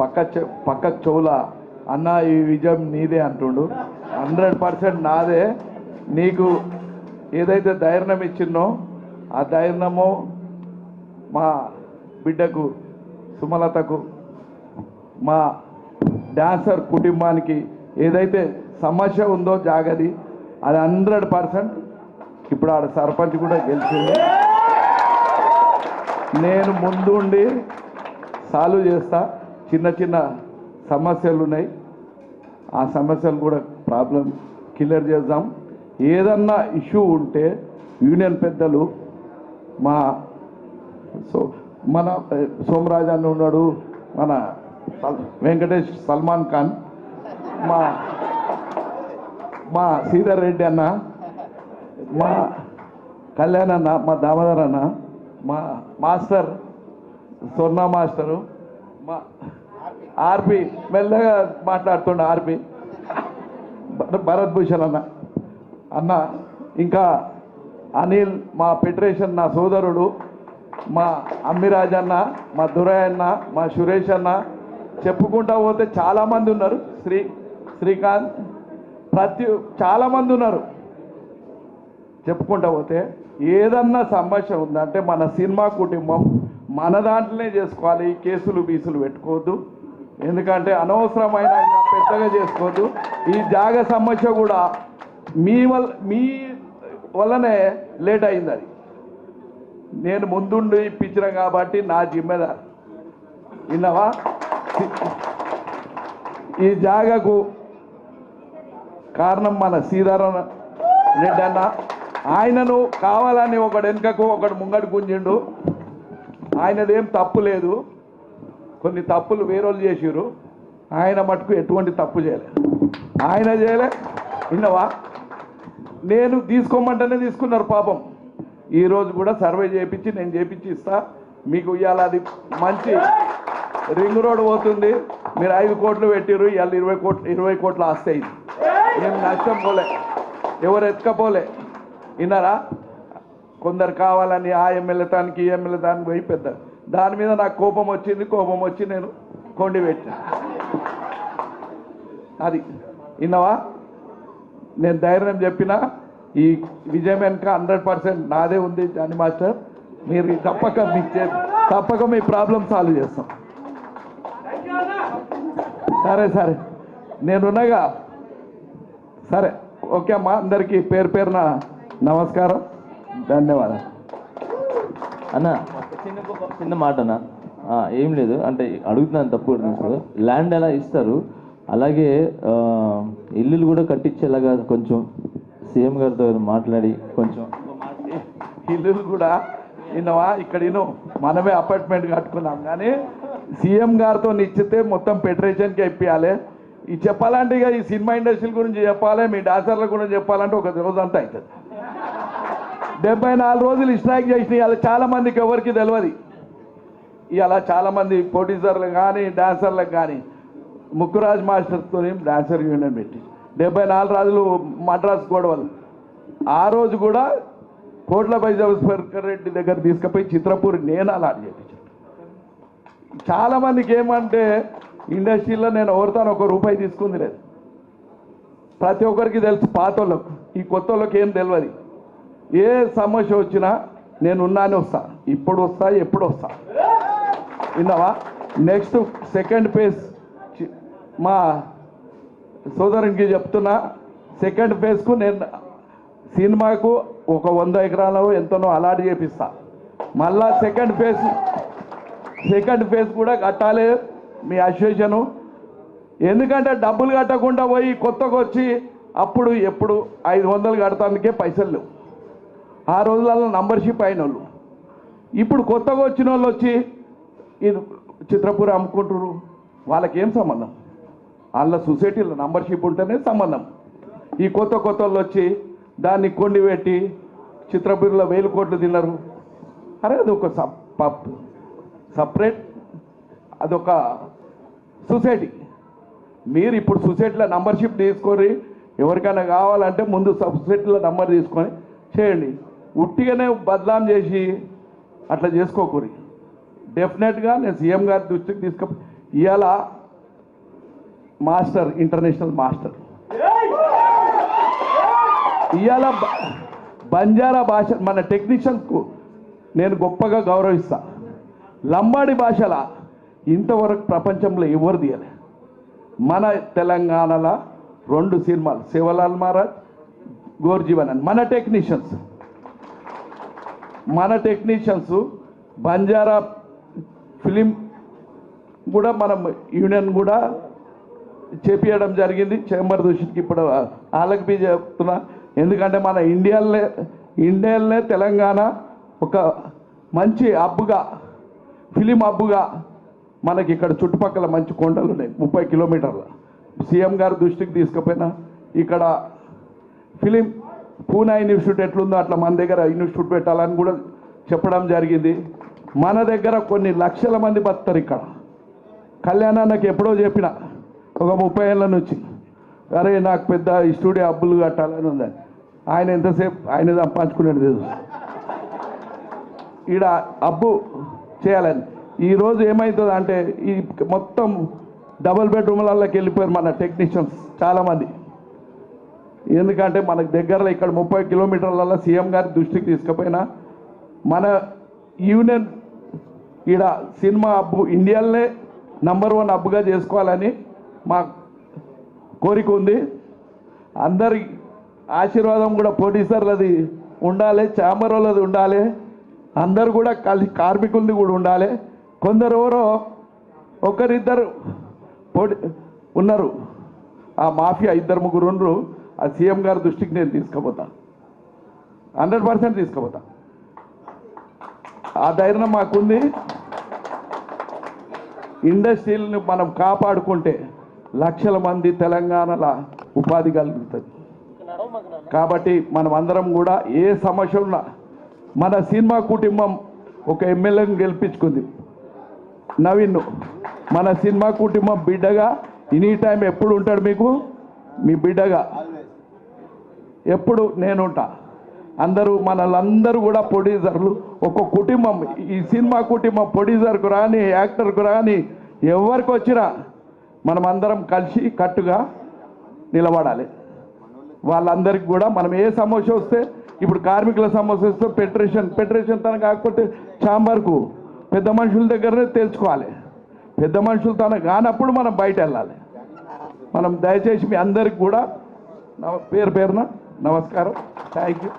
పక్క చెవుల అన్న ఈ విజయం నీదే అంటుండు. 100% నాదే. నీకు ఏదైతే ధైర్యం ఇచ్చినో ఆ ధైర్యము మా బిడ్డకు సుమలతకు మా డాన్సర్ కుటుంబానికి ఏదైతే సమస్య ఉందో జాగది అది 100%. ఇప్పుడు ఆడ సర్పంచ్ కూడా గెలిచింది. నేను ముందుండి సాల్వ్ చేస్తా. చిన్న చిన్న సమస్యలు ఉన్నాయి, ఆ సమస్యలు కూడా ప్రాబ్లం క్లియర్ చేద్దాం. ఏదన్నా ఇష్యూ ఉంటే యూనియన్ పెద్దలు మన సోమరాజ్ అన్న ఉన్నాడు, మన వెంకటేష్ సల్మాన్ ఖాన్, మా శ్రీధర్ రెడ్డి అన్న, మా కళ్యాణ్ అన్న, మా దామోదర్ అన్న, మా మాస్టర్ స్వర్ణ మాస్టరు, మా ఆర్పి మెల్లగా మాట్లాడుతుండ ఆర్పి భరత్ భూషణ్ అన్న, ఇంకా అనిల్, మా ఫెడరేషన్ నా సోదరుడు, మా అమ్మిరాజ్ అన్న, మా దురయ్ అన్న, మా సురేష్ అన్న, చెప్పుకుంటా పోతే చాలామంది ఉన్నారు. శ్రీకాంత్, చాలామంది ఉన్నారు. చెప్పుకుంటా పోతే ఏదన్నా సమస్య ఉందంటే మన సినిమా కుటుంబం మన దాంట్లోనే చేసుకోవాలి. కేసులు బీసులు పెట్టుకోవద్దు, ఎందుకంటే అనవసరమైన పెద్దగా చేసుకోవద్దు. ఈ జాగ సమస్య కూడా మీ వల్లనే లేట్ అయింది. అది నేను ముందుండి ఇప్పించిన కాబట్టి నా జిమ్మెదారు. విన్నావా? ఈ జాగకు కారణం మన సీతారాం రెడ్డి అన్న. ఆయనను కావాలని ఒకడు వెనుకకు ఒకడు ముంగడు గుంజిండు. ఆయనదేం తప్పు లేదు, కొన్ని తప్పులు వేరోళ్ళు చేసిరు. ఆయన మటుకు ఎటువంటి తప్పు చేయలేదు, ఆయన చేయలే. విన్నవా? నేను తీసుకోమంటేనే తీసుకున్నారు పాపం. ఈరోజు కూడా సర్వే చేయించి నేను చేయించి ఇస్తా మీకు. ఇవాళ అది మంచి రింగ్ రోడ్ పోతుంది. మీరు 5 కోట్లు పెట్టిరు, ఇవాళ 20 కోట్ల ఆస్తి అయింది. ఏం నష్టం పోలే, ఎవరు ఎత్తుకపోలే. విన్నారా? కొందరు కావాలని ఆ ఎమ్మెల్యే తానికి ఈ ఎమ్మెల్యే దానికి పోయి పెద్ద దాని మీద నాకు కోపం వచ్చి నేను కొండి పెట్టా. అది విన్నావా? నేను ధైర్యం చెప్పిన ఈ విజయం వెనుక 100% నాదే ఉంది జానీ మాస్టర్. మీరు తప్పక మీ ప్రాబ్లం సాల్వ్ చేస్తాం. సరే నేనున్నాగా. సరే, ఓకే అమ్మా. అందరికీ పేరున నమస్కారం, ధన్యవాదాలు. అన్న చిన్న మాట అన్న, ఏం లేదు అంటే అడుగుతున్నాను, తప్పు ల్యాండ్ ఎలా ఇస్తారు అలాగే ఇల్లులు కూడా కట్టించేలాగా కొంచెం సీఎం గారితో మాట్లాడి కొంచెం ఇల్లులు కూడా విన్నావా? ఇక్కడ మనమే అపార్ట్మెంట్ కట్టుకున్నాం, కానీ సీఎం గారితో నిచ్చితే మొత్తం ఫెడరేషన్కి ఇప్పించాలి. ఇది చెప్పాలంటే ఇక ఈ సినిమా ఇండస్ట్రీ గురించి చెప్పాలి, మీ డాన్సర్ల గురించి చెప్పాలంటే ఒక రోజంతా అవుతుంది. 74 రోజులు స్ట్రైక్ చేసిన ఇవాళ చాలామందికి ఎవరికి తెలియదు. ఇవాళ చాలామంది ప్రొడ్యూసర్లు కానీ డాన్సర్లకు కానీ ముక్కురాజ్ మాస్టర్తో డాన్సర్ యూనియన్ పెట్టి 74 రోజులు మద్రాస్ గొడవలు. ఆ రోజు కూడా కోట్లపై జవహర్ రెడ్డి దగ్గర తీసుకుపోయి చిత్రపూర్ నేను అలా చేయించాను. చాలామందికి ఏమంటే ఇండస్ట్రీలో నేను ఎవరితో ₹1 తీసుకుంది లేదు. ప్రతి ఒక్కరికి తెలుసు, పాత వాళ్ళకు. ఈ కొత్త వాళ్ళకి ఏం తెలియదు. ఏ సమస్య వచ్చినా నేను ఉన్నానే వస్తా, ఇప్పుడు వస్తా, ఎప్పుడు వస్తా. విన్నావా? నెక్స్ట్ సెకండ్ ఫేజ్ మా సోదరునికి చెప్తున్నా. సెకండ్ ఫేజ్కు నేను సినిమాకు ఒక 100 ఎకరాలు ఎంతనో అలాట్ చేపిస్తా. మళ్ళా సెకండ్ ఫేజ్ కూడా కట్టాలి మీ అసోసియేషను. ఎందుకంటే డబ్బులు కట్టకుండా పోయి కొత్తగా వచ్చి అప్పుడు ఎప్పుడు 500 కడతానికే పైసలు లేవు. ఆ రోజులలో నంబర్షిప్ అయిన వాళ్ళు ఇప్పుడు కొత్తగా వచ్చిన వాళ్ళు వచ్చి ఇది చిత్రపూర్ అమ్ముకుంటారు. వాళ్ళకేం సంబంధం? వాళ్ళ సొసైటీలో నంబర్షిప్ ఉంటేనే సంబంధం. ఈ కొత్త వాళ్ళు వచ్చి దాన్ని కొండి పెట్టి చిత్రపూర్లో 1000 కోట్లు తిన్నారు. అరే అదొక సపరేట్, అదొక సొసైటీ. మీరు ఇప్పుడు సొసైటీలో నంబర్షిప్ తీసుకొని ఎవరికైనా కావాలంటే ముందు సొసైటీలో నంబర్ తీసుకొని చేయండి. ఉట్టిగానే బదనాం చేసి అట్లా చేసుకోకూరి. డెఫినెట్గా నేను సీఎం గారి దృష్టికి ఇవాళ మాస్టర్, ఇంటర్నేషనల్ మాస్టర్. ఇవాళ బంజారా భాష మన టెక్నీషియన్స్కు నేను గొప్పగా గౌరవిస్తా. లంబాడి భాషల ఇంతవరకు ప్రపంచంలో ఎవరు తీయలే. మన తెలంగాణలో 2 సినిమాలు, శివలాల్ మహారాజ్, గోర్జీవన్ అని మన టెక్నీషియన్స్ బంజారా ఫిలిం కూడా మనం యూనియన్ కూడా చేపించడం జరిగింది. చేంబర్ దృష్టికి ఇప్పుడు వాళ్ళకి బి చెప్తున్నా, ఎందుకంటే మన ఇండియాలోనే తెలంగాణ ఒక మంచి హబ్బుగా, ఫిలిం హబ్బుగా మనకి ఇక్కడ చుట్టుపక్కల మంచి కొండలు ఉన్నాయి 30 కిలోమీటర్ల. సీఎం గారు దృష్టికి తీసుకుపోయినా ఇక్కడ ఫిలిం పూనా ఇన్స్టిట్యూట్ ఎట్లుందో అట్లా మన దగ్గర ఇన్స్టిట్యూట్ పెట్టాలని కూడా చెప్పడం జరిగింది. మన దగ్గర కొన్ని లక్షల మంది బతుకుతారు ఇక్కడ. కళ్యాణానికి ఎప్పుడో చెప్పిన ఒక 30 ఏళ్ళ నుంచి, అరే నాకు పెద్ద స్టూడియో హబ్బులు కట్టాలని ఉందని. ఆయన ఎంతసేపు ఆయన సంపాదించుకునేది లేదు. ఈడ హబ్బు చేయాలని. ఈరోజు ఏమవుతుంది అంటే ఈ మొత్తం డబుల్ బెడ్రూమ్లకి వెళ్ళిపోయారు మన టెక్నీషియన్స్ చాలామంది. ఎందుకంటే మనకు దగ్గరలో ఇక్కడ 30 కిలోమీటర్లలో సీఎం గారి దృష్టికి తీసుకుపోయినా మన యూనియన్ ఈడ సినిమా హబ్బు ఇండియాలోనే నంబర్ 1 హబ్బుగా చేసుకోవాలని మా కోరిక ఉంది. అందరి ఆశీర్వాదం కూడా ప్రొడ్యూసర్లది ఉండాలి, ఛాంబర్ వాళ్ళది ఉండాలి, అందరు కూడా కలిసి కార్మికులది కూడా ఉండాలి. కొందరు ఎవరో ఒకరిద్దరు ఉన్నారు, ఆ మాఫియా 2-3 ఉన్నారు. ఆ సీఎం గారి దృష్టికి నేను తీసుకుపోతా, 100% తీసుకుపోతా. ఆ ధైర్యం మాకుంది. ఇండస్ట్రీని మనం కాపాడుకుంటే లక్షల మంది తెలంగాణలో ఉపాధి కలుగుతుంది. కాబట్టి మనం అందరం కూడా ఏ సమస్య ఉన్నా, మన సినిమా కుటుంబం ఒక ఎమ్మెల్యేని గెలిపించుకుంది నవీన్. మన సినిమా కుటుంబం బిడ్డగా ఎనీ టైం ఎప్పుడు ఉంటాడు మీకు, మీ బిడ్డగా ఎప్పుడు నేనుంటా. మనలందరూ కూడా ప్రొడ్యూసర్లు, ఒక కుటుంబం. ఈ సినిమా కుటుంబం ప్రొడ్యూసర్కు రాని, యాక్టర్కు రాని, ఎవరికి వచ్చినా మనం అందరం కలిసి కట్టుగా నిలబడాలి. వాళ్ళందరికీ కూడా మనం ఏ సమస్య వస్తే, ఇప్పుడు కార్మికుల సమస్య వస్తే ఫెడరేషన్ తన కాకపోతే ఛాంబర్కు పెద్ద మనుషుల దగ్గరనే తెలుసుకోవాలి. పెద్ద మనుషులు తన కానప్పుడు మనం బయట వెళ్ళాలి. మనం దయచేసి మీ అందరికి కూడా పేరున నమస్కారం. Thank you.